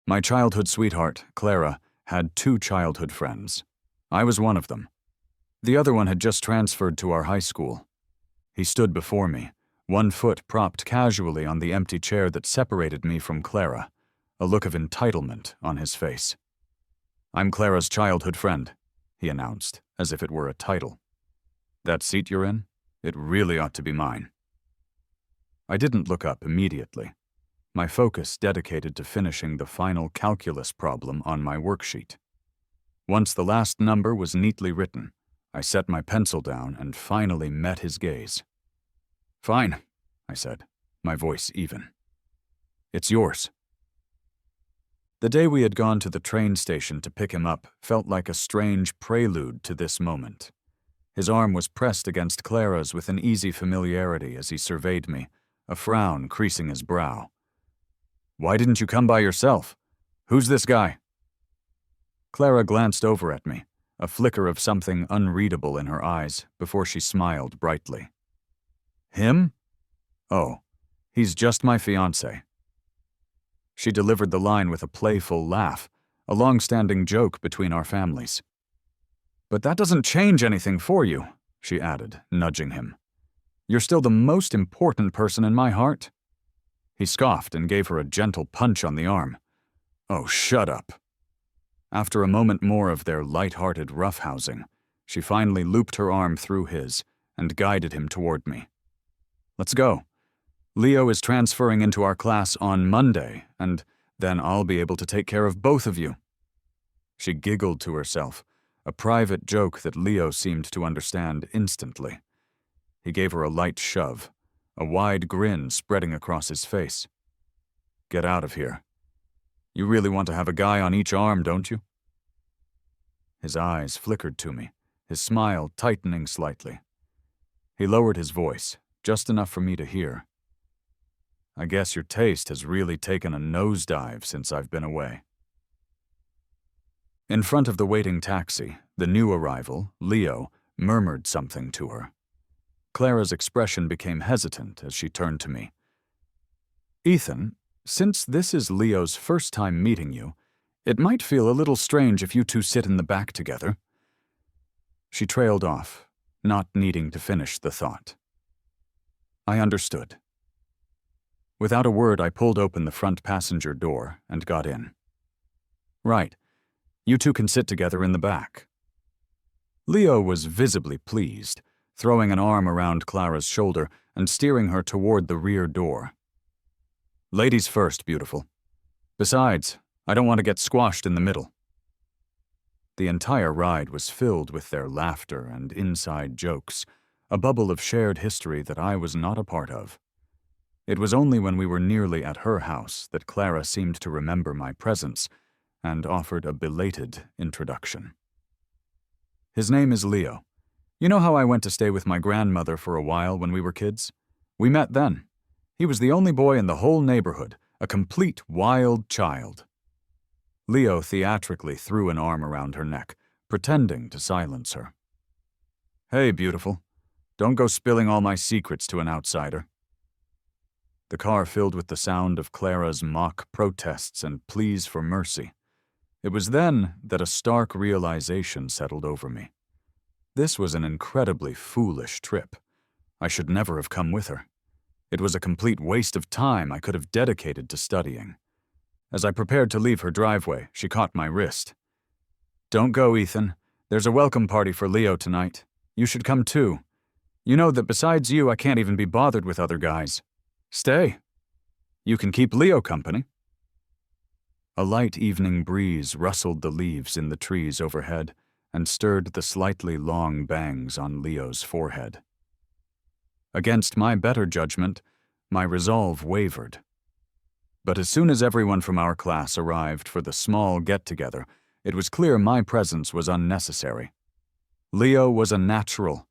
My childhood sweetheart, Clara, had two childhood friends. I was one of them. The other one had just transferred to our high school. He stood before me, one foot propped casually on the empty chair that separated me from Clara, a look of entitlement on his face. "I'm Clara's childhood friend," he announced, as if it were a title. "That seat you're in? It really ought to be mine." I didn't look up immediately, my focus dedicated to finishing the final calculus problem on my worksheet. Once the last number was neatly written, I set my pencil down and finally met his gaze. "Fine," I said, my voice even. "It's yours." The day we had gone to the train station to pick him up felt like a strange prelude to this moment. His arm was pressed against Clara's with an easy familiarity as he surveyed me, a frown creasing his brow. "Why didn't you come by yourself? Who's this guy?" Clara glanced over at me, a flicker of something unreadable in her eyes, before she smiled brightly. "Him? Oh, he's just my fiancé." She delivered the line with a playful laugh, a long-standing joke between our families. "But that doesn't change anything for you," she added, nudging him. "You're still the most important person in my heart." He scoffed and gave her a gentle punch on the arm. "Oh, shut up." After a moment more of their light-hearted roughhousing, she finally looped her arm through his and guided him toward me. "Let's go. Leo is transferring into our class on Monday, and then I'll be able to take care of both of you." She giggled to herself, a private joke that Leo seemed to understand instantly. He gave her a light shove, a wide grin spreading across his face. "Get out of here. You really want to have a guy on each arm, don't you?" His eyes flickered to me, his smile tightening slightly. He lowered his voice, just enough for me to hear. "I guess your taste has really taken a nosedive since I've been away." In front of the waiting taxi, the new arrival, Leo, murmured something to her. Clara's expression became hesitant as she turned to me. "Ethan, since this is Leo's first time meeting you, it might feel a little strange if you two sit in the back together." She trailed off, not needing to finish the thought. I understood. Without a word, I pulled open the front passenger door and got in. "Right. You two can sit together in the back." Leo was visibly pleased, throwing an arm around Clara's shoulder and steering her toward the rear door. "Ladies first, beautiful. Besides, I don't want to get squashed in the middle." The entire ride was filled with their laughter and inside jokes, a bubble of shared history that I was not a part of. It was only when we were nearly at her house that Clara seemed to remember my presence and offered a belated introduction. "His name is Leo. You know how I went to stay with my grandmother for a while when we were kids? We met then. He was the only boy in the whole neighborhood, a complete wild child." Leo theatrically threw an arm around her neck, pretending to silence her. "Hey, beautiful. Don't go spilling all my secrets to an outsider." The car filled with the sound of Clara's mock protests and pleas for mercy. It was then that a stark realization settled over me. This was an incredibly foolish trip. I should never have come with her. It was a complete waste of time I could have dedicated to studying. As I prepared to leave her driveway, she caught my wrist. "Don't go, Ethan. There's a welcome party for Leo tonight. You should come too. You know that besides you, I can't even be bothered with other guys. Stay. You can keep Leo company." A light evening breeze rustled the leaves in the trees overhead and stirred the slightly long bangs on Leo's forehead. Against my better judgment, my resolve wavered. But as soon as everyone from our class arrived for the small get-together, it was clear my presence was unnecessary. Leo was a natural,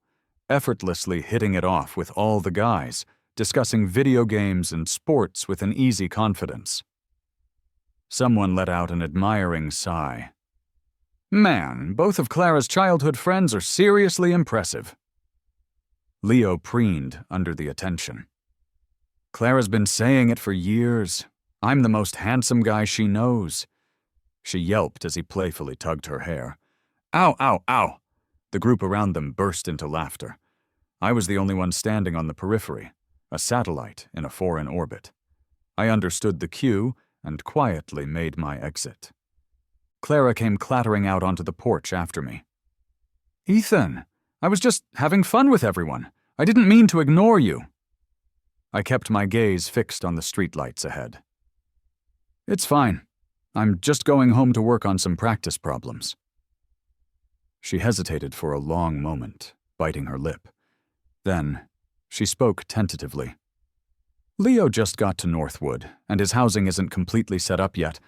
effortlessly hitting it off with all the guys, discussing video games and sports with an easy confidence. Someone let out an admiring sigh. "Man, both of Clara's childhood friends are seriously impressive." Leo preened under the attention. "Clara's been saying it for years. I'm the most handsome guy she knows." She yelped as he playfully tugged her hair. "Ow, ow, ow!" The group around them burst into laughter. I was the only one standing on the periphery, a satellite in a foreign orbit. I understood the cue and quietly made my exit. Clara came clattering out onto the porch after me. "Ethan, I was just having fun with everyone. I didn't mean to ignore you." I kept my gaze fixed on the streetlights ahead. "It's fine. I'm just going home to work on some practice problems." She hesitated for a long moment, biting her lip. Then, she spoke tentatively. "Leo just got to Northwood, and his housing isn't completely set up yet,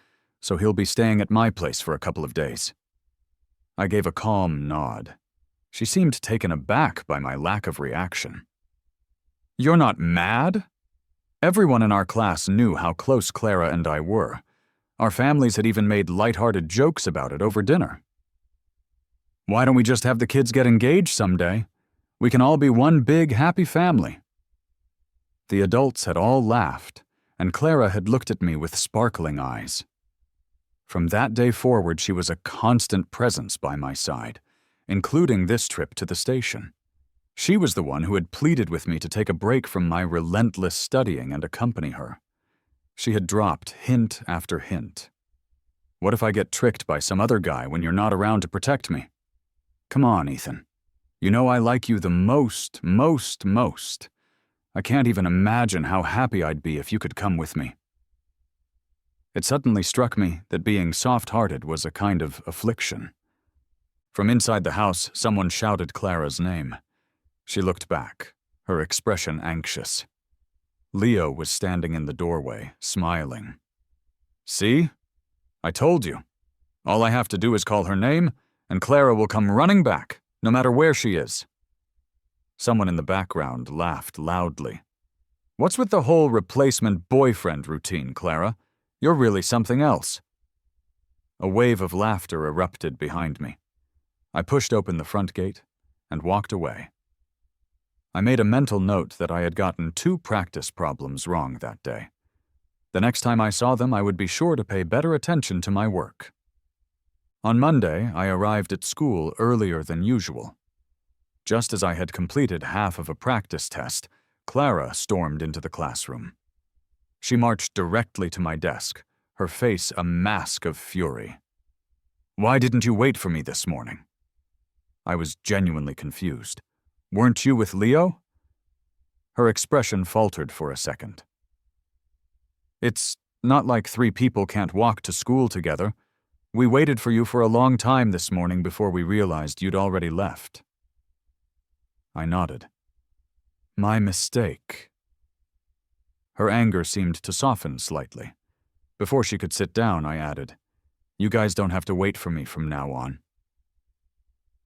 so he'll be staying at my place for a couple of days." I gave a calm nod. She seemed taken aback by my lack of reaction. "You're not mad?" Everyone in our class knew how close Clara and I were. Our families had even made lighthearted jokes about it over dinner. "Why don't we just have the kids get engaged someday? We can all be one big, happy family." The adults had all laughed, and Clara had looked at me with sparkling eyes. From that day forward, she was a constant presence by my side, including this trip to the station. She was the one who had pleaded with me to take a break from my relentless studying and accompany her. She had dropped hint after hint. "What if I get tricked by some other guy when you're not around to protect me? Come on, Ethan. You know I like you the most. I can't even imagine how happy I'd be if you could come with me." It suddenly struck me that being soft-hearted was a kind of affliction. From inside the house, someone shouted Clara's name. She looked back, her expression anxious. Leo was standing in the doorway, smiling. "See? I told you. All I have to do is call her name, and Clara will come running back, no matter where she is." Someone in the background laughed loudly. "What's with the whole replacement boyfriend routine, Clara? You're really something else." A wave of laughter erupted behind me. I pushed open the front gate and walked away. I made a mental note that I had gotten 2 practice problems wrong that day. The next time I saw them, I would be sure to pay better attention to my work. On Monday, I arrived at school earlier than usual. Just as I had completed half of a practice test, Clara stormed into the classroom. She marched directly to my desk, her face a mask of fury. "Why didn't you wait for me this morning?" I was genuinely confused. "Weren't you with Leo?" Her expression faltered for a second. "It's not like 3 people can't walk to school together. We waited for you for a long time this morning before we realized you'd already left." I nodded. "My mistake." Her anger seemed to soften slightly. Before she could sit down, I added, "You guys don't have to wait for me from now on."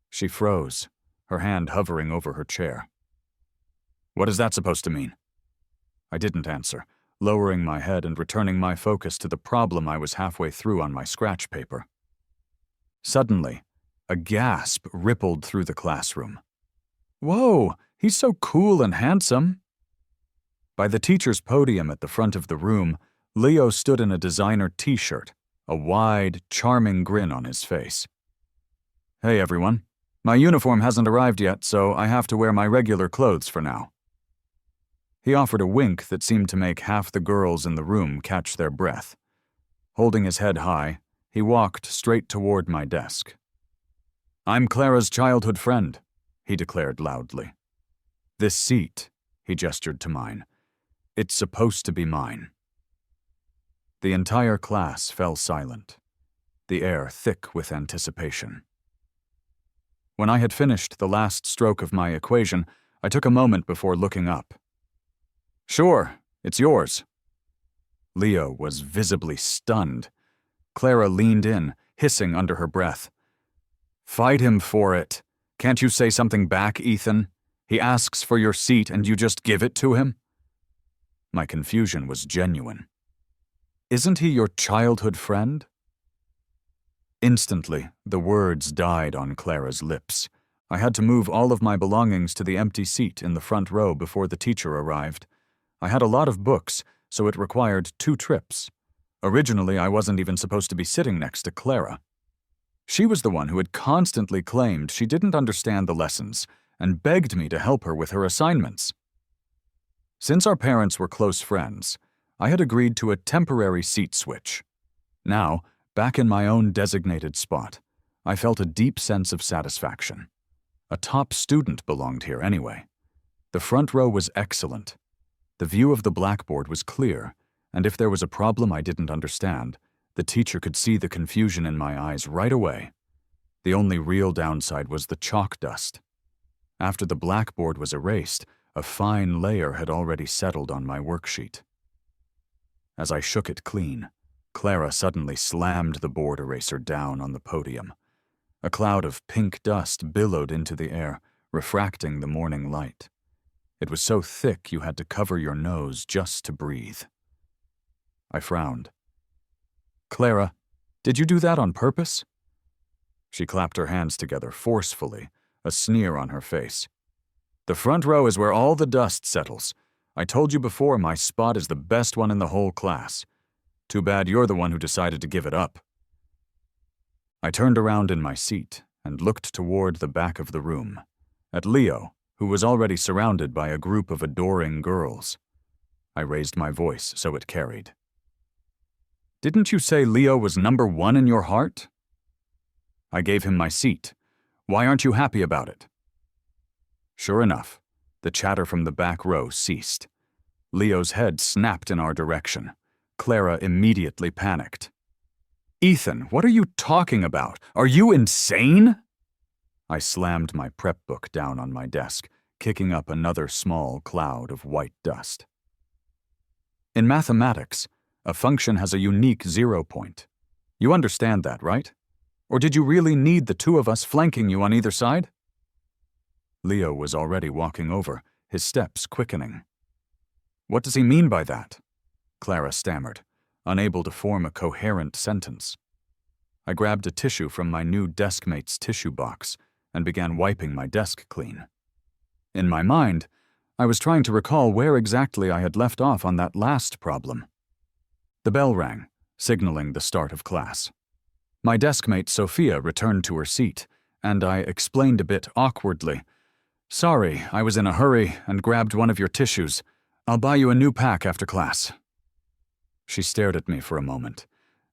She froze, her hand hovering over her chair. "What is that supposed to mean?" I didn't answer, lowering my head and returning my focus to the problem I was halfway through on my scratch paper. Suddenly, a gasp rippled through the classroom. "Whoa, he's so cool and handsome." By the teacher's podium at the front of the room, Leo stood in a designer t-shirt, a wide, charming grin on his face. "Hey everyone, my uniform hasn't arrived yet, so I have to wear my regular clothes for now." He offered a wink that seemed to make half the girls in the room catch their breath. Holding his head high, he walked straight toward my desk. "I'm Clara's childhood friend," he declared loudly. "This seat," he gestured to mine, "it's supposed to be mine." The entire class fell silent, the air thick with anticipation. When I had finished the last stroke of my equation, I took a moment before looking up. "Sure, it's yours." Leo was visibly stunned. Clara leaned in, hissing under her breath. "Fight him for it. Can't you say something back, Ethan? He asks for your seat and you just give it to him?" My confusion was genuine. "Isn't he your childhood friend?" Instantly, the words died on Clara's lips. I had to move all of my belongings to the empty seat in the front row before the teacher arrived. I had a lot of books, so it required 2 trips, Originally, I wasn't even supposed to be sitting next to Clara. She was the one who had constantly claimed she didn't understand the lessons and begged me to help her with her assignments. Since our parents were close friends, I had agreed to a temporary seat switch. Now, back in my own designated spot, I felt a deep sense of satisfaction. A top student belonged here anyway. The front row was excellent. The view of the blackboard was clear, and if there was a problem I didn't understand, the teacher could see the confusion in my eyes right away. The only real downside was the chalk dust. After the blackboard was erased, a fine layer had already settled on my worksheet. As I shook it clean, Clara suddenly slammed the board eraser down on the podium. A cloud of pink dust billowed into the air, refracting the morning light. It was so thick you had to cover your nose just to breathe. I frowned. "Clara, did you do that on purpose?" She clapped her hands together forcefully, a sneer on her face. "The front row is where all the dust settles. I told you before my spot is the best one in the whole class. Too bad you're the one who decided to give it up." I turned around in my seat and looked toward the back of the room, at Leo, who was already surrounded by a group of adoring girls. I raised my voice so it carried. "Didn't you say Leo was number one in your heart?" "I gave him my seat. Why aren't you happy about it?" Sure enough, the chatter from the back row ceased. Leo's head snapped in our direction. Clara immediately panicked. "Ethan, what are you talking about? Are you insane?" I slammed my prep book down on my desk, kicking up another small cloud of white dust. In mathematics, a function has a unique 0 point. You understand that, right? Or did you really need the two of us flanking you on either side? Leo was already walking over, his steps quickening. "What does he mean by that?" Clara stammered, unable to form a coherent sentence. I grabbed a tissue from my new deskmate's tissue box and began wiping my desk clean. In my mind, I was trying to recall where exactly I had left off on that last problem. The bell rang, signaling the start of class. My deskmate Sophia returned to her seat, and I explained a bit awkwardly, "Sorry, I was in a hurry and grabbed one of your tissues. I'll buy you a new pack after class." She stared at me for a moment.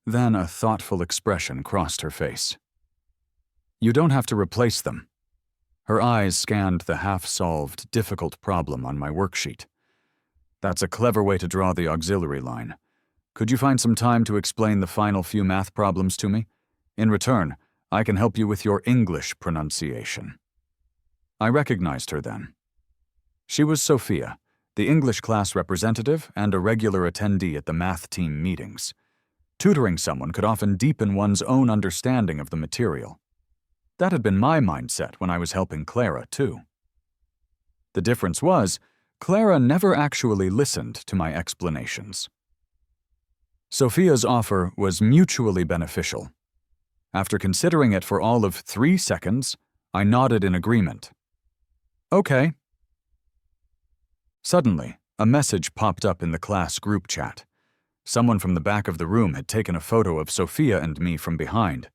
Then a thoughtful expression crossed her face. "You don't have to replace them." Her eyes scanned the half-solved, difficult problem on my worksheet. "That's a clever way to draw the auxiliary line. Could you find some time to explain the final few math problems to me? In return, I can help you with your English pronunciation." I recognized her then. She was Sophia, the English class representative and a regular attendee at the math team meetings. Tutoring someone could often deepen one's own understanding of the material. That had been my mindset when I was helping Clara, too. The difference was, Clara never actually listened to my explanations. Sophia's offer was mutually beneficial. After considering it for all of 3 seconds, I nodded in agreement. "Okay." Suddenly, a message popped up in the class group chat. Someone from the back of the room had taken a photo of Sophia and me from behind.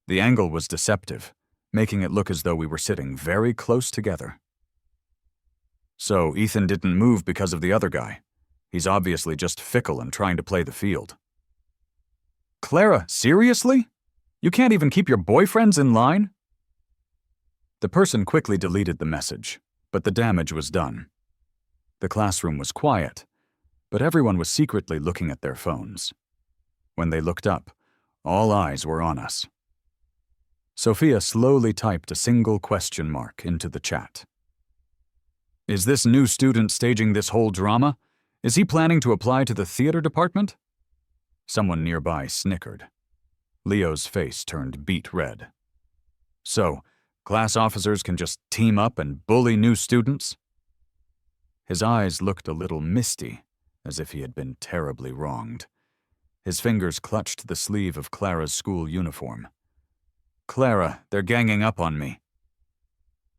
The angle was deceptive, making it look as though we were sitting very close together. "So Ethan didn't move because of the other guy. He's obviously just fickle and trying to play the field." "Clara, seriously? You can't even keep your boyfriends in line?" The person quickly deleted the message, but the damage was done. The classroom was quiet, but everyone was secretly looking at their phones. When they looked up, all eyes were on us. Sophia slowly typed a single question mark into the chat. "Is this new student staging this whole drama? Is he planning to apply to the theater department?" Someone nearby snickered. Leo's face turned beet red. "So, class officers can just team up and bully new students?" His eyes looked a little misty, as if he had been terribly wronged. His fingers clutched the sleeve of Clara's school uniform. "Clara, they're ganging up on me."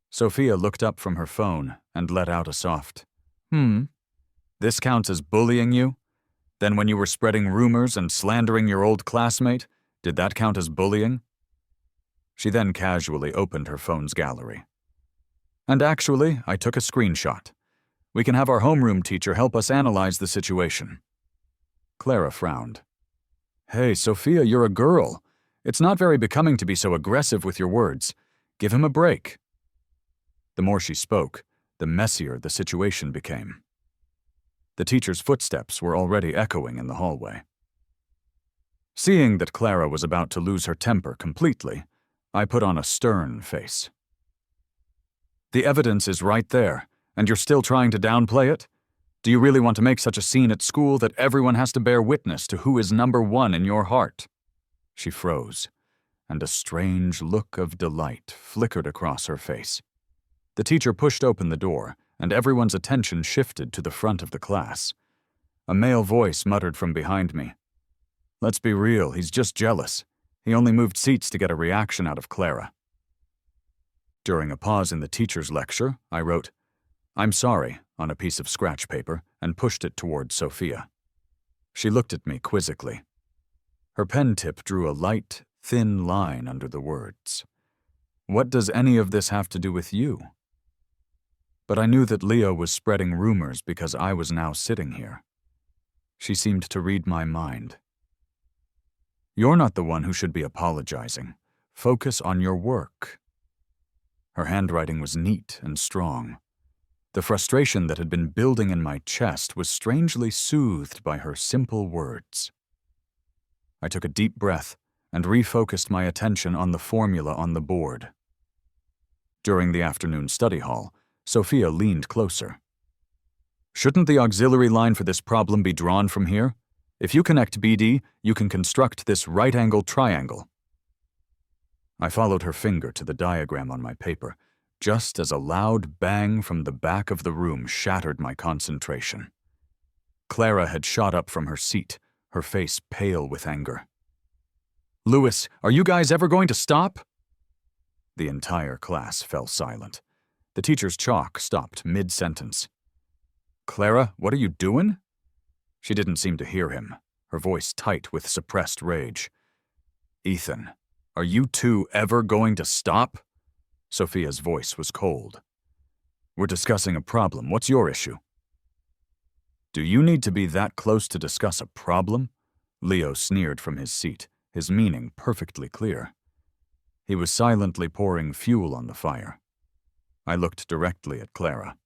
Sophia looked up from her phone and let out a soft, "This counts as bullying you?" Then when you were spreading rumors and slandering your old classmate, did that count as bullying? She then casually opened her phone's gallery. And actually, I took a screenshot. We can have our homeroom teacher help us analyze the situation. Clara frowned. Hey, Sophia, you're a girl. It's not very becoming to be so aggressive with your words. Give him a break. The more she spoke, the messier the situation became. The teacher's footsteps were already echoing in the hallway. Seeing that Clara was about to lose her temper completely, I put on a stern face. The evidence is right there, and you're still trying to downplay it? Do you really want to make such a scene at school that everyone has to bear witness to who is number one in your heart? She froze, and a strange look of delight flickered across her face. The teacher pushed open the door, and everyone's attention shifted to the front of the class. A male voice muttered from behind me. Let's be real, he's just jealous. He only moved seats to get a reaction out of Clara. During a pause in the teacher's lecture, I wrote, "I'm sorry," on a piece of scratch paper and pushed it toward Sophia. She looked at me quizzically. Her pen tip drew a light, thin line under the words. What does any of this have to do with you? But I knew that Leo was spreading rumors because I was now sitting here. She seemed to read my mind. You're not the one who should be apologizing. Focus on your work. Her handwriting was neat and strong. The frustration that had been building in my chest was strangely soothed by her simple words. I took a deep breath and refocused my attention on the formula on the board. During the afternoon study hall, Sophia leaned closer. Shouldn't the auxiliary line for this problem be drawn from here? If you connect BD, you can construct this right-angled triangle. I followed her finger to the diagram on my paper, just as a loud bang from the back of the room shattered my concentration. Clara had shot up from her seat, her face pale with anger. Lewis, are you guys ever going to stop? The entire class fell silent. The teacher's chalk stopped mid-sentence. Clara, what are you doing? She didn't seem to hear him, her voice tight with suppressed rage. Ethan, are you two ever going to stop? Sophia's voice was cold. We're discussing a problem. What's your issue? Do you need to be that close to discuss a problem? Leo sneered from his seat, his meaning perfectly clear. He was silently pouring fuel on the fire. I looked directly at Clara.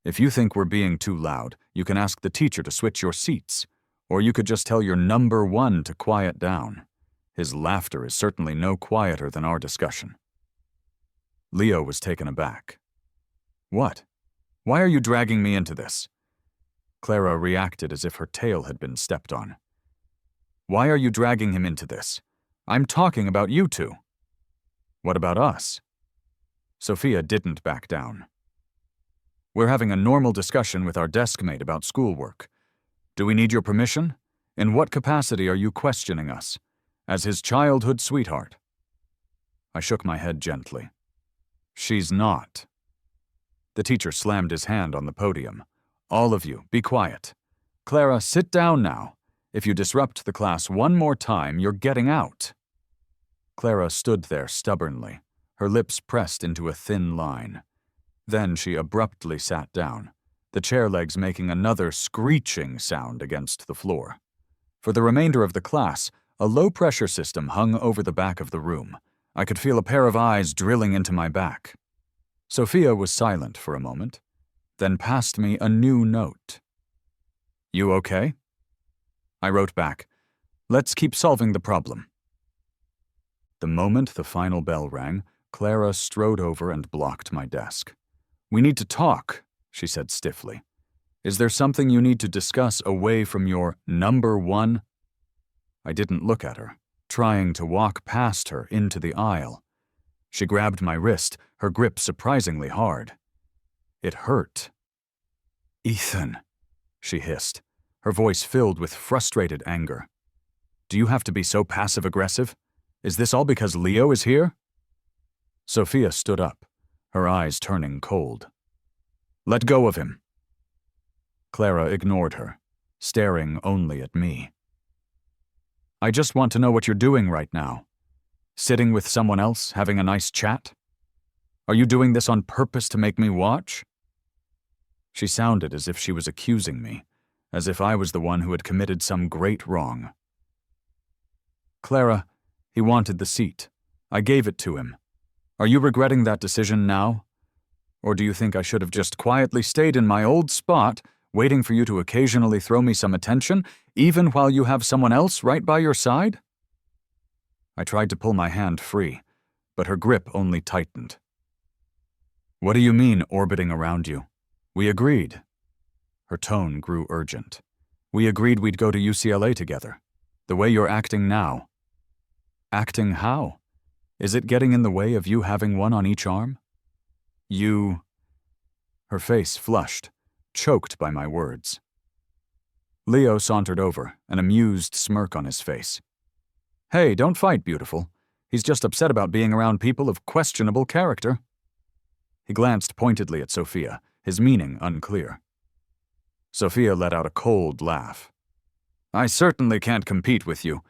If you think we're being too loud, you can ask the teacher to switch your seats, or you could just tell your number one to quiet down. His laughter is certainly no quieter than our discussion. Leo was taken aback. What? Why are you dragging me into this? Clara reacted as if her tail had been stepped on. Why are you dragging him into this? I'm talking about you two. What about us? Sophia didn't back down. We're having a normal discussion with our desk mate about schoolwork. Do we need your permission? In what capacity are you questioning us? As his childhood sweetheart? I shook my head gently. She's not. The teacher slammed his hand on the podium. All of you, be quiet. Clara, sit down now. If you disrupt the class one more time, you're getting out. Clara stood there stubbornly, her lips pressed into a thin line. Then she abruptly sat down, the chair legs making another screeching sound against the floor. For the remainder of the class, a low-pressure system hung over the back of the room. I could feel a pair of eyes drilling into my back. Sophia was silent for a moment, then passed me a new note. You okay? I wrote back, let's keep solving the problem. The moment the final bell rang, Clara strode over and blocked my desk. We need to talk, she said stiffly. Is there something you need to discuss away from your number one? I didn't look at her, trying to walk past her into the aisle. She grabbed my wrist, her grip surprisingly hard. It hurt. Ethan, she hissed, her voice filled with frustrated anger. Do you have to be so passive-aggressive? Is this all because Leo is here? Sophia stood up, her eyes turning cold. Let go of him. Clara ignored her, staring only at me. I just want to know what you're doing right now. Sitting with someone else, having a nice chat? Are you doing this on purpose to make me watch? She sounded as if she was accusing me, as if I was the one who had committed some great wrong. Clara, he wanted the seat. I gave it to him. Are you regretting that decision now? Or do you think I should have just quietly stayed in my old spot, waiting for you to occasionally throw me some attention, even while you have someone else right by your side? I tried to pull my hand free, but her grip only tightened. What do you mean, orbiting around you? We agreed. Her tone grew urgent. We agreed we'd go to UCLA together. The way you're acting now. Acting how? Is it getting in the way of you having one on each arm? You... Her face flushed, choked by my words. Leo sauntered over, an amused smirk on his face. Hey, don't fight, beautiful. He's just upset about being around people of questionable character. He glanced pointedly at Sophia, his meaning unclear. Sophia let out a cold laugh. I certainly can't compete with you.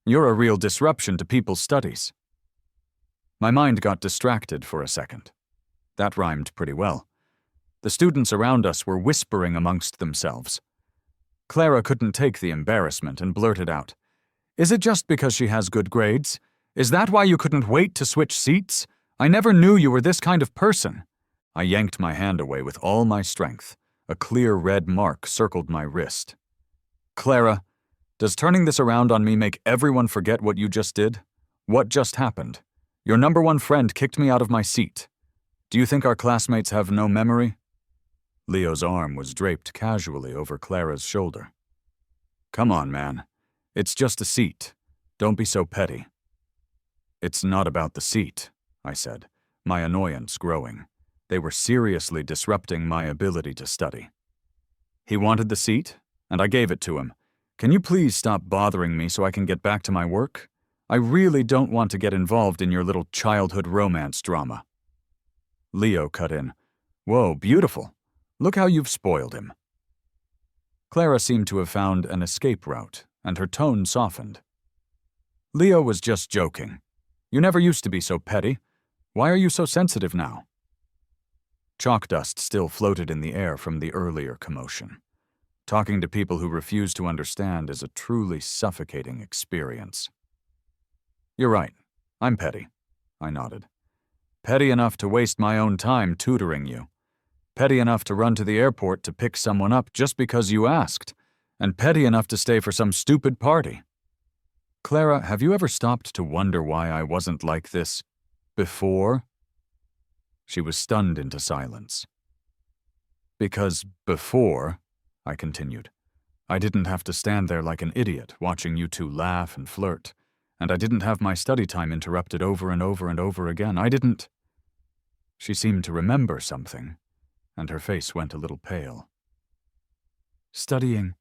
You're a real disruption to people's studies. My mind got distracted for a second. That rhymed pretty well. The students around us were whispering amongst themselves. Clara couldn't take the embarrassment and blurted out, Is it just because she has good grades? Is that why you couldn't wait to switch seats? I never knew you were this kind of person. I yanked my hand away with all my strength. A clear red mark circled my wrist. Clara, does turning this around on me make everyone forget what you just did? What just happened? Your number one friend kicked me out of my seat. Do you think our classmates have no memory? Leo's arm was draped casually over Clara's shoulder. Come on, man. It's just a seat. Don't be so petty. It's not about the seat, I said, my annoyance growing. They were seriously disrupting my ability to study. He wanted the seat, and I gave it to him. Can you please stop bothering me so I can get back to my work? I really don't want to get involved in your little childhood romance drama. Leo cut in. Whoa, beautiful. Look how you've spoiled him. Clara seemed to have found an escape route, and her tone softened. Leo was just joking. You never used to be so petty. Why are you so sensitive now? Chalk dust still floated in the air from the earlier commotion. Talking to people who refuse to understand is a truly suffocating experience. You're right. I'm petty. I nodded. Petty enough to waste my own time tutoring you. Petty enough to run to the airport to pick someone up just because you asked. And petty enough to stay for some stupid party. Clara, have you ever stopped to wonder why I wasn't like this before? She was stunned into silence. Because before, I continued, I didn't have to stand there like an idiot watching you two laugh and flirt, and I didn't have my study time interrupted over and over and over again. I didn't. She seemed to remember something, and her face went a little pale. Studying.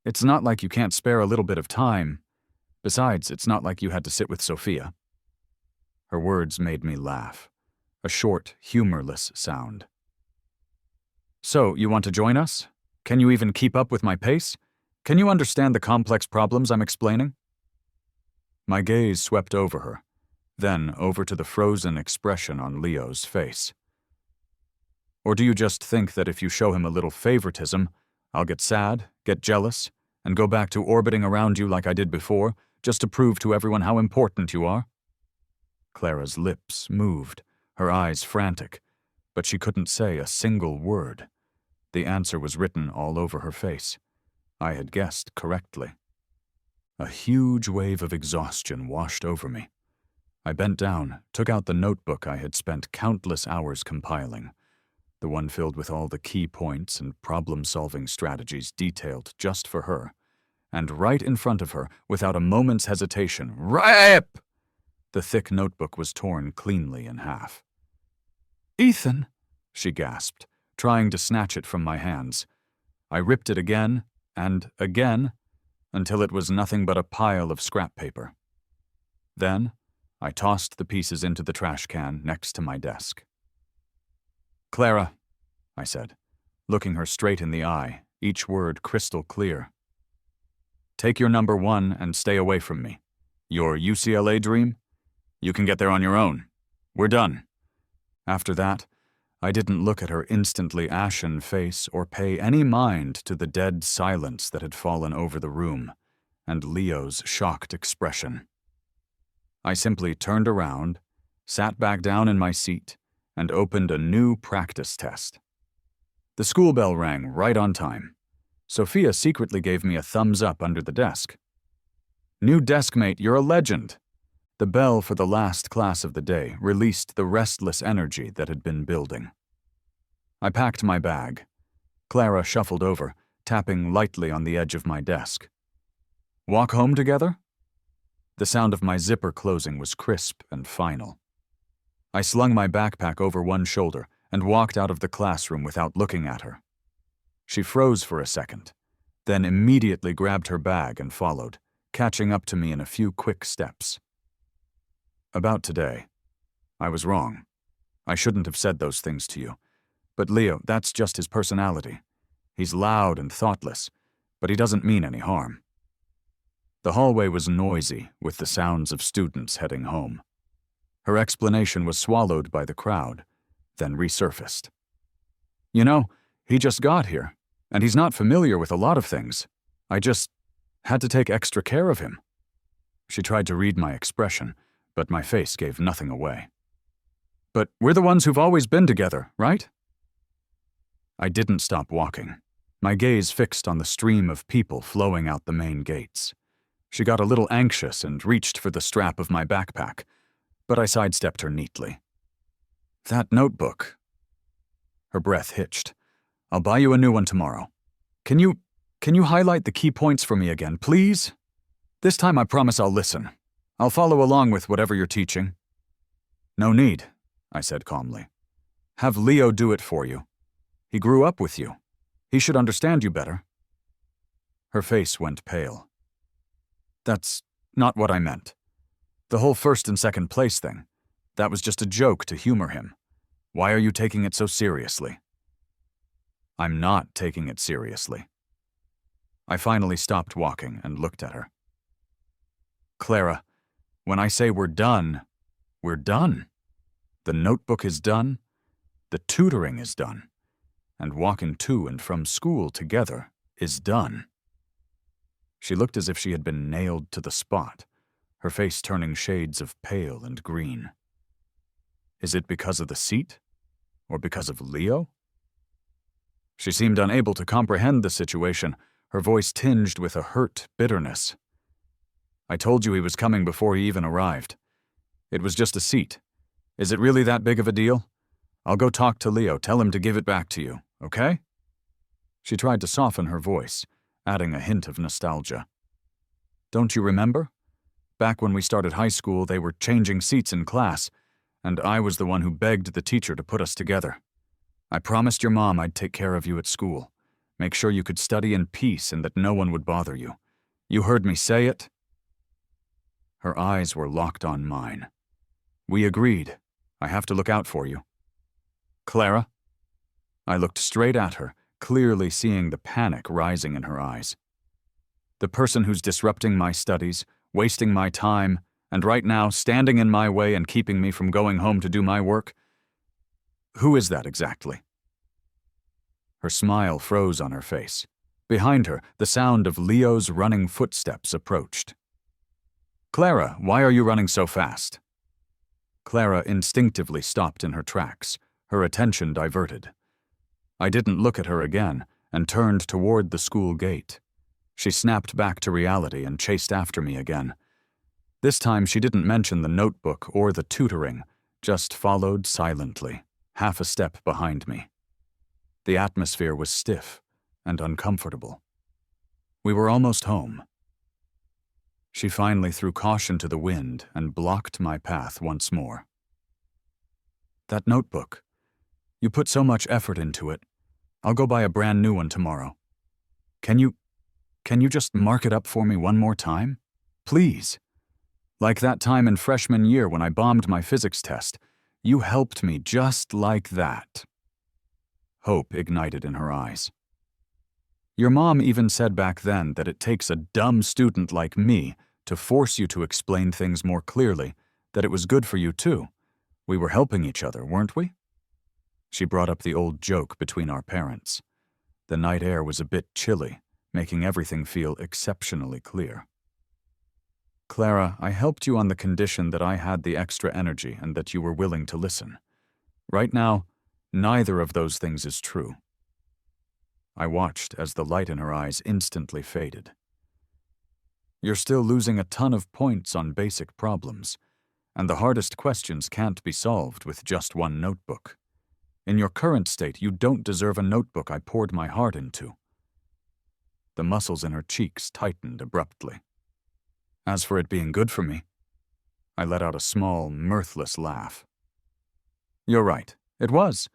It's not like you can't spare a little bit of time. Besides, it's not like you had to sit with Sophia. Her words made me laugh, a short, humorless sound. So, you want to join us? Can you even keep up with my pace? Can you understand the complex problems I'm explaining? My gaze swept over her, then over to the frozen expression on Leo's face. Or do you just think that if you show him a little favoritism, I'll get sad, get jealous, and go back to orbiting around you like I did before, just to prove to everyone how important you are? Clara's lips moved, her eyes frantic, but she couldn't say a single word. The answer was written all over her face. I had guessed correctly. A huge wave of exhaustion washed over me. I bent down, took out the notebook I had spent countless hours compiling, the one filled with all the key points and problem-solving strategies detailed just for her, and right in front of her, without a moment's hesitation, RIP! The thick notebook was torn cleanly in half. Ethan, she gasped, trying to snatch it from my hands. I ripped it again, and again, until it was nothing but a pile of scrap paper. Then, I tossed the pieces into the trash can next to my desk. Clara, I said, looking her straight in the eye, each word crystal clear. Take your number 1 and stay away from me. Your UCLA dream? You can get there on your own. We're done." After that, I didn't look at her instantly ashen face or pay any mind to the dead silence that had fallen over the room and Leo's shocked expression. I simply turned around, sat back down in my seat, and opened a new practice test. The school bell rang right on time. Sophia secretly gave me a thumbs up under the desk. "New deskmate, you're a legend." The bell for the last class of the day released the restless energy that had been building. I packed my bag. Clara shuffled over, tapping lightly on the edge of my desk. "Walk home together?" The sound of my zipper closing was crisp and final. I slung my backpack over one shoulder and walked out of the classroom without looking at her. She froze for a second, then immediately grabbed her bag and followed, catching up to me in a few quick steps. "About today. I was wrong. I shouldn't have said those things to you. But Leo, that's just his personality. He's loud and thoughtless, but he doesn't mean any harm." The hallway was noisy with the sounds of students heading home. Her explanation was swallowed by the crowd, then resurfaced. "You know, he just got here, and he's not familiar with a lot of things. I just had to take extra care of him." She tried to read my expression, but my face gave nothing away. "But we're the ones who've always been together, right?" I didn't stop walking, my gaze fixed on the stream of people flowing out the main gates. She got a little anxious and reached for the strap of my backpack, but I sidestepped her neatly. "That notebook." Her breath hitched. "I'll buy you a new one tomorrow. Can you highlight the key points for me again, please? This time I promise I'll listen. I'll follow along with whatever you're teaching." "No need," I said calmly. "Have Leo do it for you. He grew up with you. He should understand you better." Her face went pale. "That's not what I meant. The whole first and second place thing, that was just a joke to humor him. Why are you taking it so seriously?" "I'm not taking it seriously." I finally stopped walking and looked at her. "Clara, when I say we're done, we're done. The notebook is done, the tutoring is done, and walking to and from school together is done." She looked as if she had been nailed to the spot, her face turning shades of pale and green. Is it because of the seat? Or because of Leo? She seemed unable to comprehend the situation, her voice tinged with a hurt bitterness. "I told you he was coming before he even arrived. It was just a seat. Is it really that big of a deal? I'll go talk to Leo, tell him to give it back to you, okay?" She tried to soften her voice, adding a hint of nostalgia. "Don't you remember? Back when we started high school, they were changing seats in class, and I was the one who begged the teacher to put us together. I promised your mom I'd take care of you at school, make sure you could study in peace and that no one would bother you. You heard me say it?" Her eyes were locked on mine. "We agreed. I have to look out for you." "Clara?" I looked straight at her, clearly seeing the panic rising in her eyes. "The person who's disrupting my studies, wasting my time, and right now standing in my way and keeping me from going home to do my work? Who is that exactly?" Her smile froze on her face. Behind her, the sound of Leo's running footsteps approached. "Clara, why are you running so fast?" Clara instinctively stopped in her tracks, her attention diverted. I didn't look at her again and turned toward the school gate. She snapped back to reality and chased after me again. This time she didn't mention the notebook or the tutoring, just followed silently, half a step behind me. The atmosphere was stiff and uncomfortable. We were almost home. She finally threw caution to the wind and blocked my path once more. "That notebook. You put so much effort into it. I'll go buy a brand new one tomorrow. Can you just mark it up for me one more time? Please? Like that time in freshman year when I bombed my physics test. You helped me just like that." Hope ignited in her eyes. Your mom even said back then that it takes a dumb student like me to force you to explain things more clearly, that it was good for you too. We were helping each other, weren't we? She brought up the old joke between our parents. The night air was a bit chilly, making everything feel exceptionally clear. Clara, I helped you on the condition that I had the extra energy and that you were willing to listen. Right now, neither of those things is true. I watched as the light in her eyes instantly faded. You're still losing a ton of points on basic problems, and the hardest questions can't be solved with just one notebook. In your current state, you don't deserve a notebook I poured my heart into. The muscles in her cheeks tightened abruptly. As for it being good for me, I let out a small, mirthless laugh. You're right, it was.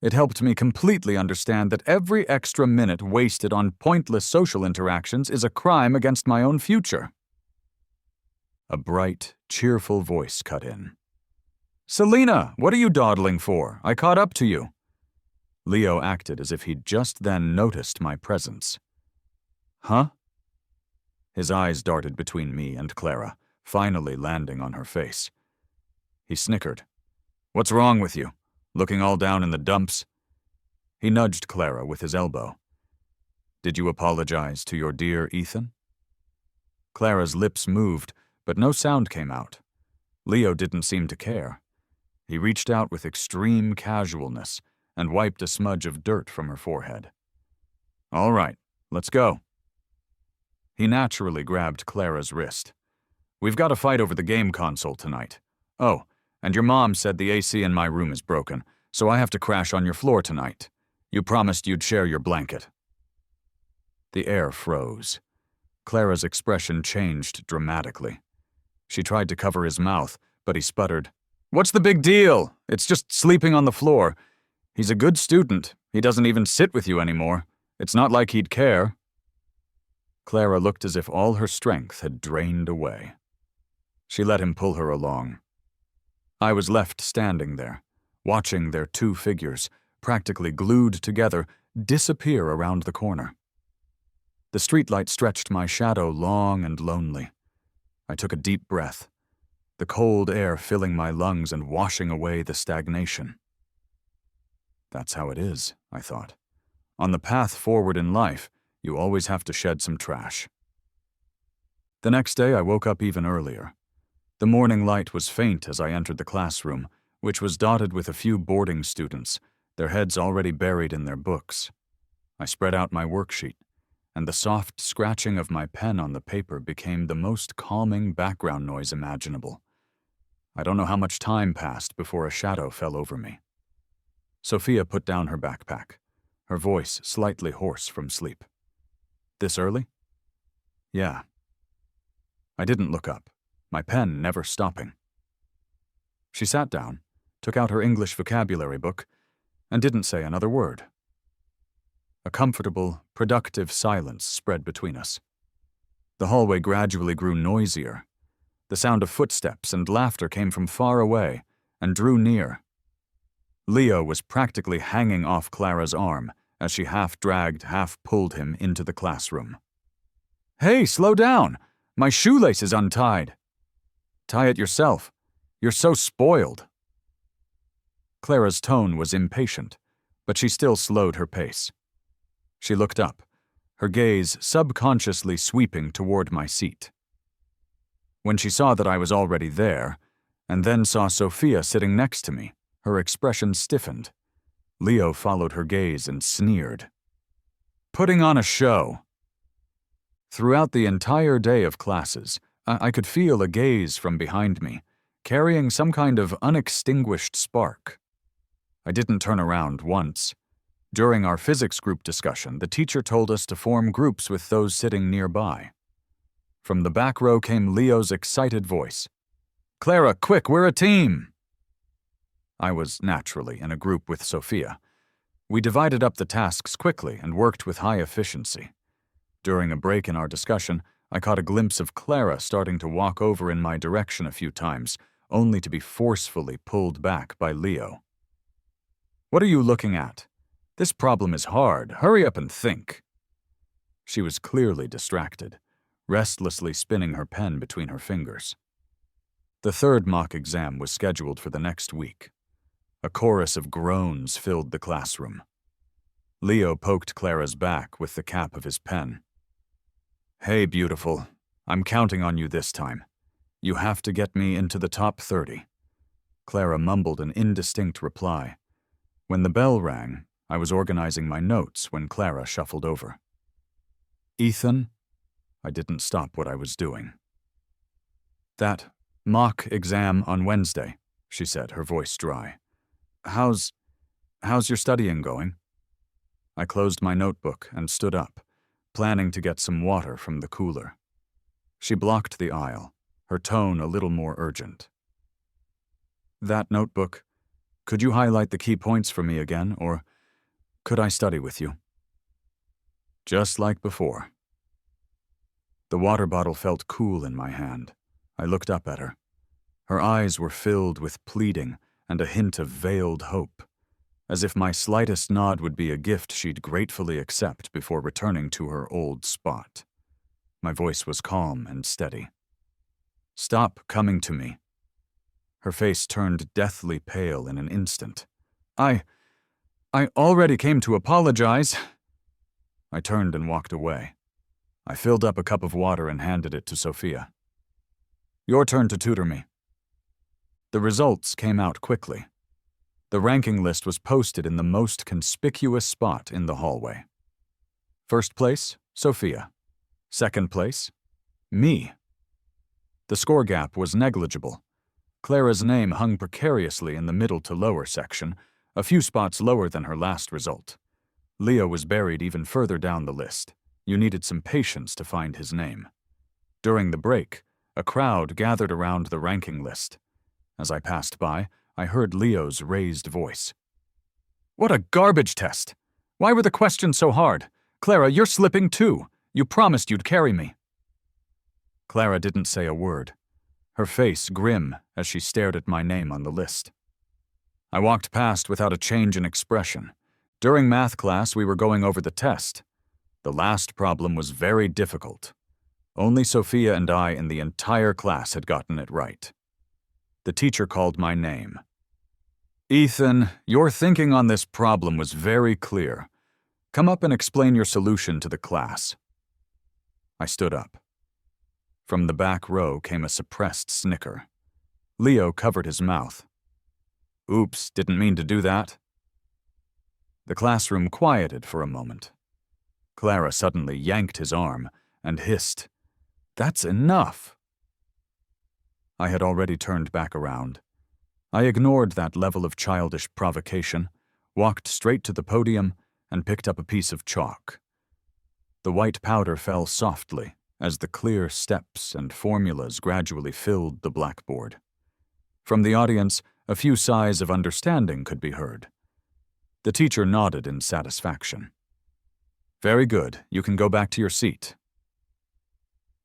It helped me completely understand that every extra minute wasted on pointless social interactions is a crime against my own future. A bright, cheerful voice cut in. Selena, what are you dawdling for? I caught up to you. Leo acted as if he'd just then noticed my presence. Huh? His eyes darted between me and Clara, finally landing on her face. He snickered. What's wrong with you? Looking all down in the dumps? He nudged Clara with his elbow. Did you apologize to your dear Ethan? Clara's lips moved, but no sound came out. Leo didn't seem to care. He reached out with extreme casualness and wiped a smudge of dirt from her forehead. All right, let's go. He naturally grabbed Clara's wrist. We've got a fight over the game console tonight. Oh, and your mom said the AC in my room is broken, so I have to crash on your floor tonight. You promised you'd share your blanket. The air froze. Clara's expression changed dramatically. She tried to cover his mouth, but he sputtered. What's the big deal? It's just sleeping on the floor. He's a good student. He doesn't even sit with you anymore. It's not like he'd care. Clara looked as if all her strength had drained away. She let him pull her along. I was left standing there, watching their two figures, practically glued together, disappear around the corner. The streetlight stretched my shadow long and lonely. I took a deep breath, the cold air filling my lungs and washing away the stagnation. That's how it is, I thought. On the path forward in life, you always have to shed some trash. The next day I woke up even earlier. The morning light was faint as I entered the classroom, which was dotted with a few boarding students, their heads already buried in their books. I spread out my worksheet, and the soft scratching of my pen on the paper became the most calming background noise imaginable. I don't know how much time passed before a shadow fell over me. Sophia put down her backpack, her voice slightly hoarse from sleep. This early? Yeah. I didn't look up, my pen never stopping. She sat down, took out her English vocabulary book, and didn't say another word. A comfortable, productive silence spread between us. The hallway gradually grew noisier. The sound of footsteps and laughter came from far away and drew near. Leo was practically hanging off Clara's arm as she half-dragged, half-pulled him into the classroom. Hey, slow down! My shoelace is untied. Tie it yourself. You're so spoiled. Clara's tone was impatient, but she still slowed her pace. She looked up, her gaze subconsciously sweeping toward my seat. When she saw that I was already there, and then saw Sophia sitting next to me, her expression stiffened. Leo followed her gaze and sneered. Putting on a show. Throughout the entire day of classes, I could feel a gaze from behind me, carrying some kind of unextinguished spark. I didn't turn around once. During our physics group discussion, the teacher told us to form groups with those sitting nearby. From the back row came Leo's excited voice. Clara, quick, we're a team! I was naturally in a group with Sophia. We divided up the tasks quickly and worked with high efficiency. During a break in our discussion, I caught a glimpse of Clara starting to walk over in my direction a few times, only to be forcefully pulled back by Leo. What are you looking at? This problem is hard. Hurry up and think. She was clearly distracted, restlessly spinning her pen between her fingers. The third mock exam was scheduled for the next week. A chorus of groans filled the classroom. Leo poked Clara's back with the cap of his pen. "Hey, beautiful. I'm counting on you this time. You have to get me into the top 30. Clara mumbled an indistinct reply. When the bell rang, I was organizing my notes when Clara shuffled over. "Ethan?" I didn't stop what I was doing. "That mock exam on Wednesday," she said, her voice dry. How's your studying going?" I closed my notebook and stood up, planning to get some water from the cooler. She blocked the aisle, her tone a little more urgent. "That notebook, could you highlight the key points for me again, or could I study with you?" Just like before. The water bottle felt cool in my hand. I looked up at her. Her eyes were filled with pleading and a hint of veiled hope, as if my slightest nod would be a gift she'd gratefully accept before returning to her old spot. My voice was calm and steady. "Stop coming to me." Her face turned deathly pale in an instant. I already came to apologize." I turned and walked away. I filled up a cup of water and handed it to Sophia. "Your turn to tutor me." The results came out quickly. The ranking list was posted in the most conspicuous spot in the hallway. First place, Sophia. Second place, me. The score gap was negligible. Clara's name hung precariously in the middle to lower section, a few spots lower than her last result. Leo was buried even further down the list. You needed some patience to find his name. During the break, a crowd gathered around the ranking list. As I passed by, I heard Leo's raised voice. "What a garbage test! Why were the questions so hard? Clara, you're slipping too. You promised you'd carry me." Clara didn't say a word, her face grim as she stared at my name on the list. I walked past without a change in expression. During math class, we were going over the test. The last problem was very difficult. Only Sophia and I in the entire class had gotten it right. The teacher called my name. "Ethan, your thinking on this problem was very clear. Come up and explain your solution to the class." I stood up. From the back row came a suppressed snicker. Leo covered his mouth. "Oops, didn't mean to do that." The classroom quieted for a moment. Clara suddenly yanked his arm and hissed, "That's enough." I had already turned back around. I ignored that level of childish provocation, walked straight to the podium, and picked up a piece of chalk. The white powder fell softly as the clear steps and formulas gradually filled the blackboard. From the audience, a few sighs of understanding could be heard. The teacher nodded in satisfaction. "Very good, you can go back to your seat."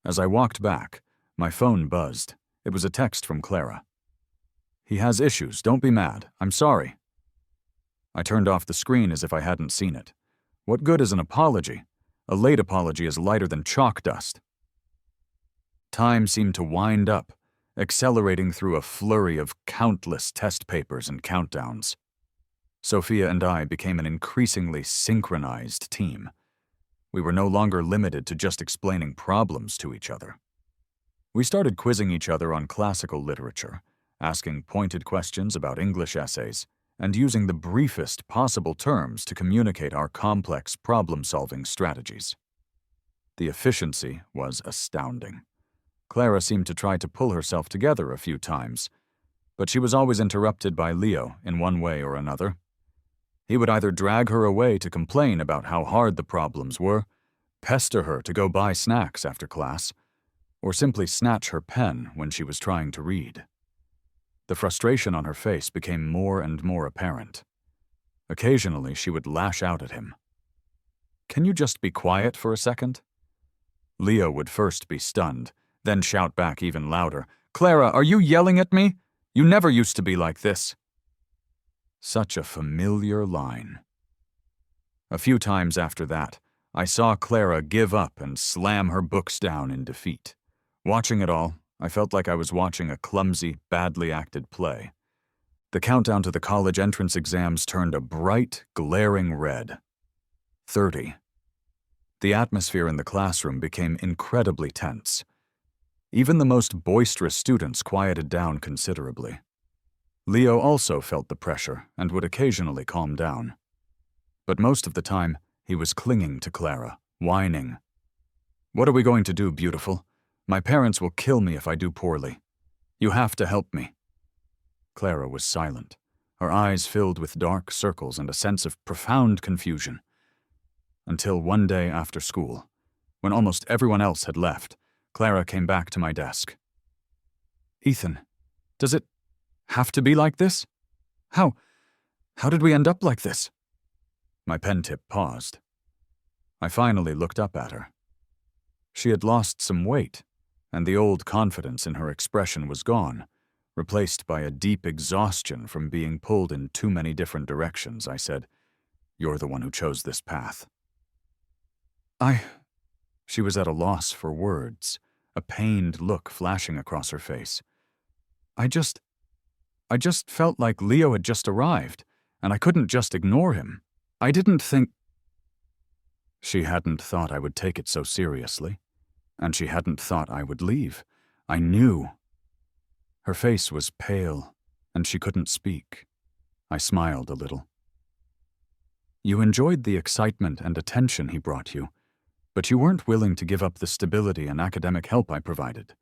As I walked back, my phone buzzed. It was a text from Clara. "He has issues, don't be mad, I'm sorry." I turned off the screen as if I hadn't seen it. What good is an apology? A late apology is lighter than chalk dust. Time seemed to wind up, accelerating through a flurry of countless test papers and countdowns. Sophia and I became an increasingly synchronized team. We were no longer limited to just explaining problems to each other. We started quizzing each other on classical literature, asking pointed questions about English essays, and using the briefest possible terms to communicate our complex problem-solving strategies. The efficiency was astounding. Clara seemed to try to pull herself together a few times, but she was always interrupted by Leo in one way or another. He would either drag her away to complain about how hard the problems were, pester her to go buy snacks after class, or simply snatch her pen when she was trying to read. The frustration on her face became more and more apparent. Occasionally, she would lash out at him. "Can you just be quiet for a second?" Leo would first be stunned, then shout back even louder, "Clara, are you yelling at me? You never used to be like this." Such a familiar line. A few times after that, I saw Clara give up and slam her books down in defeat. Watching it all, I felt like I was watching a clumsy, badly acted play. The countdown to the college entrance exams turned a bright, glaring red. 30. The atmosphere in the classroom became incredibly tense. Even the most boisterous students quieted down considerably. Leo also felt the pressure and would occasionally calm down. But most of the time, he was clinging to Clara, whining. "What are we going to do, beautiful? My parents will kill me if I do poorly. You have to help me." Clara was silent, her eyes filled with dark circles and a sense of profound confusion. Until one day after school, when almost everyone else had left, Clara came back to my desk. "Ethan, does it have to be like this? How did we end up like this?" My pen tip paused. I finally looked up at her. She had lost some weight, and the old confidence in her expression was gone, replaced by a deep exhaustion from being pulled in too many different directions. I said, "You're the one who chose this path." She was at a loss for words, a pained look flashing across her face. I just felt like Leo had just arrived, and I couldn't just ignore him. I didn't think... She hadn't thought I would take it so seriously, and she hadn't thought I would leave. I knew. Her face was pale, and she couldn't speak. I smiled a little. "You enjoyed the excitement and attention he brought you, but you weren't willing to give up the stability and academic help I provided.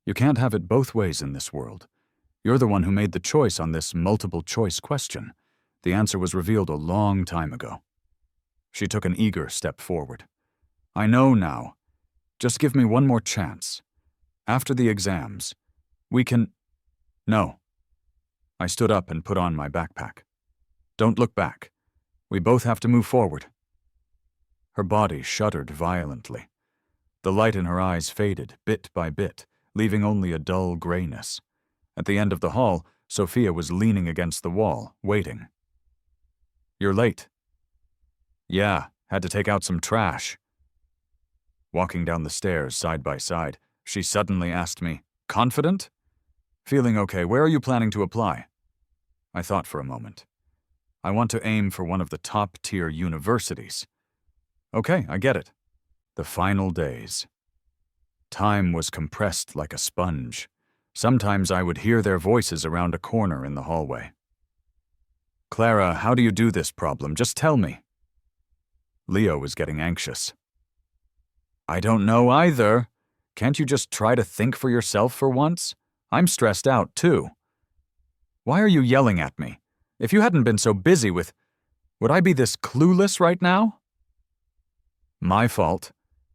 You can't have it both ways in this world. You're the one who made the choice on this multiple-choice question. The answer was revealed a long time ago." She took an eager step forward. "I know now. Just give me one more chance. After the exams, we can..." "No." I stood up and put on my backpack. "Don't look back. We both have to move forward." Her body shuddered violently. The light in her eyes faded, bit by bit, leaving only a dull grayness. At the end of the hall, Sophia was leaning against the wall, waiting. "You're late." "Yeah, had to take out some trash." Walking down the stairs side by side, she suddenly asked me, "Confident?" "Feeling okay. Where are you planning to apply?" I thought for a moment. "I want to aim for one of the top-tier universities." "Okay, I get it." The final days. Time was compressed like a sponge. Sometimes I would hear their voices around a corner in the hallway. "Clara, how do you do this problem? Just tell me." Leo was getting anxious. "I don't know either. Can't you just try to think for yourself for once? I'm stressed out, too." "Why are you yelling at me? If you hadn't been so busy with... Would I be this clueless right now?" "My fault.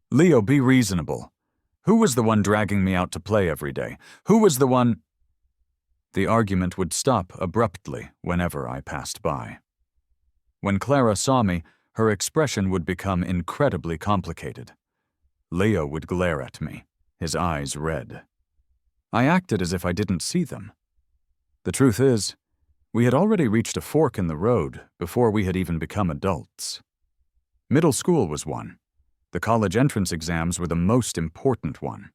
Leo, be reasonable. Who was the one dragging me out to play every day? Who was the one..." The argument would stop abruptly whenever I passed by. When Clara saw me, her expression would become incredibly complicated. Leo would glare at me, his eyes red. I acted as if I didn't see them. The truth is, we had already reached a fork in the road before we had even become adults. Middle school was one. The college entrance exams were the most important one.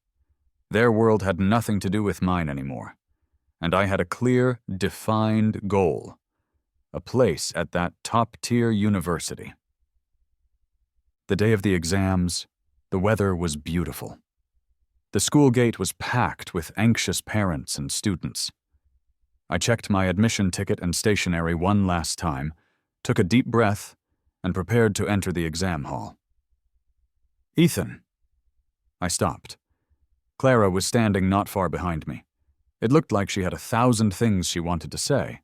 Their world had nothing to do with mine anymore, and I had a clear, defined goal: a place at that top-tier university. The day of the exams, the weather was beautiful. The school gate was packed with anxious parents and students. I checked my admission ticket and stationery one last time, took a deep breath, and prepared to enter the exam hall. "Ethan." I stopped. Clara was standing not far behind me. It looked like she had 1,000 things she wanted to say,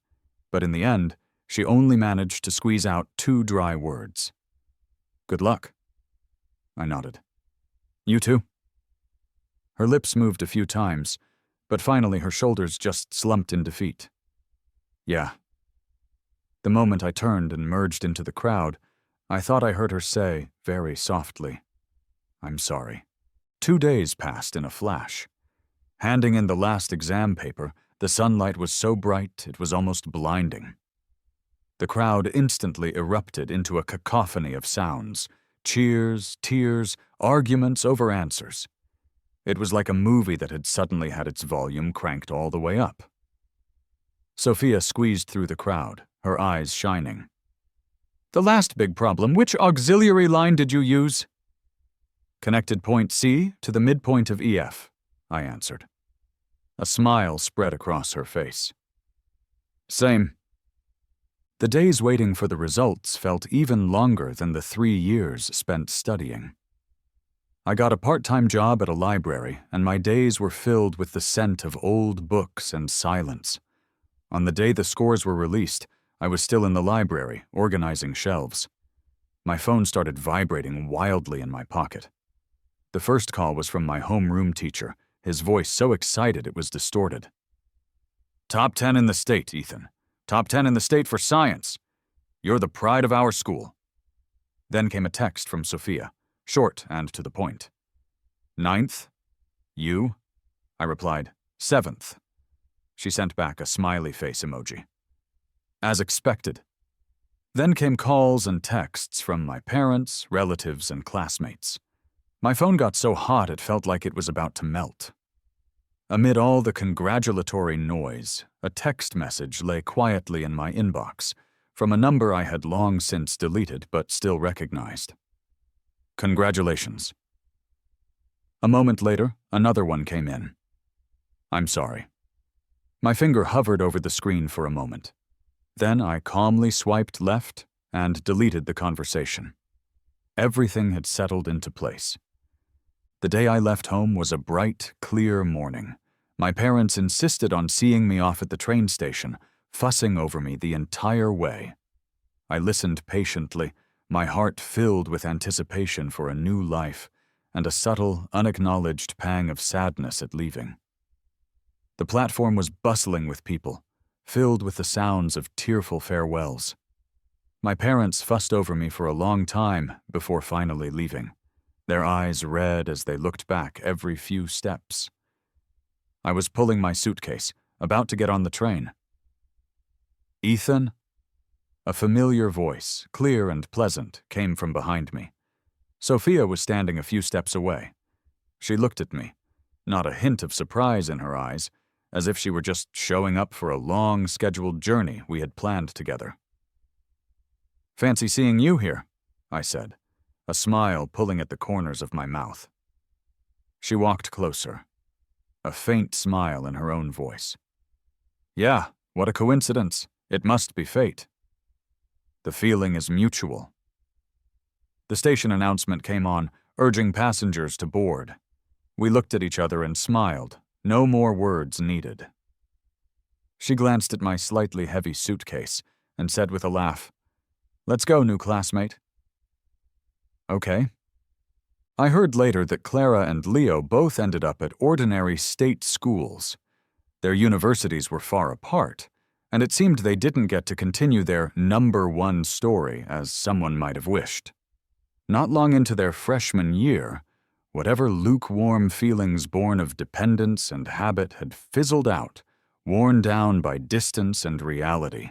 but in the end, she only managed to squeeze out 2 dry words. "Good luck." I nodded. "You too." Her lips moved a few times, but finally her shoulders just slumped in defeat. "Yeah." The moment I turned and merged into the crowd, I thought I heard her say, very softly, "I'm sorry." 2 days passed in a flash. Handing in the last exam paper, the sunlight was so bright it was almost blinding. The crowd instantly erupted into a cacophony of sounds: Cheers, tears, arguments over answers. It was like a movie that had suddenly had its volume cranked all the way up. Sophia squeezed through the crowd, her eyes shining. "The last big problem, which auxiliary line did you use?" "Connected point C to the midpoint of EF," I answered. A smile spread across her face. "Same." The days waiting for the results felt even longer than the 3 years spent studying. I got a part-time job at a library, and my days were filled with the scent of old books and silence. On the day the scores were released, I was still in the library, organizing shelves. My phone started vibrating wildly in my pocket. The first call was from my homeroom teacher, his voice so excited it was distorted. "Top 10 in the state, Ethan. Top 10 in the state for science. You're the pride of our school." Then came a text from Sophia, short and to the point. "9th? You?" I replied, "7th." She sent back a smiley face emoji. As expected. Then came calls and texts from my parents, relatives, and classmates. My phone got so hot it felt like it was about to melt. Amid all the congratulatory noise, a text message lay quietly in my inbox, from a number I had long since deleted but still recognized. "Congratulations." A moment later, another one came in. "I'm sorry." My finger hovered over the screen for a moment. Then I calmly swiped left and deleted the conversation. Everything had settled into place. The day I left home was a bright, clear morning. My parents insisted on seeing me off at the train station, fussing over me the entire way. I listened patiently, my heart filled with anticipation for a new life and a subtle, unacknowledged pang of sadness at leaving. The platform was bustling with people, filled with the sounds of tearful farewells. My parents fussed over me for a long time before finally leaving, their eyes red as they looked back every few steps. I was pulling my suitcase, about to get on the train. "Ethan?" A familiar voice, clear and pleasant, came from behind me. Sophia was standing a few steps away. She looked at me, not a hint of surprise in her eyes, as if she were just showing up for a long, scheduled journey we had planned together. "Fancy seeing you here," I said, a smile pulling at the corners of my mouth. She walked closer, a faint smile in her own voice. "Yeah, what a coincidence. It must be fate." "The feeling is mutual." The station announcement came on, urging passengers to board. We looked at each other and smiled. No more words needed. She glanced at my slightly heavy suitcase and said with a laugh, "Let's go, new classmate." Okay. I heard later that Clara and Leo both ended up at ordinary state schools. Their universities were far apart, and it seemed they didn't get to continue their #1 story as someone might have wished. Not long into their freshman year, whatever lukewarm feelings born of dependence and habit had fizzled out, worn down by distance and reality.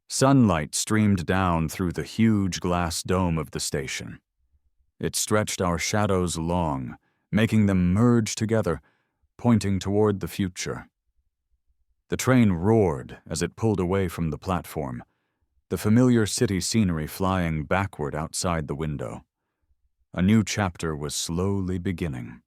Sunlight streamed down through the huge glass dome of the station. It stretched our shadows long, making them merge together, pointing toward the future. The train roared as it pulled away from the platform, the familiar city scenery flying backward outside the window. A new chapter was slowly beginning.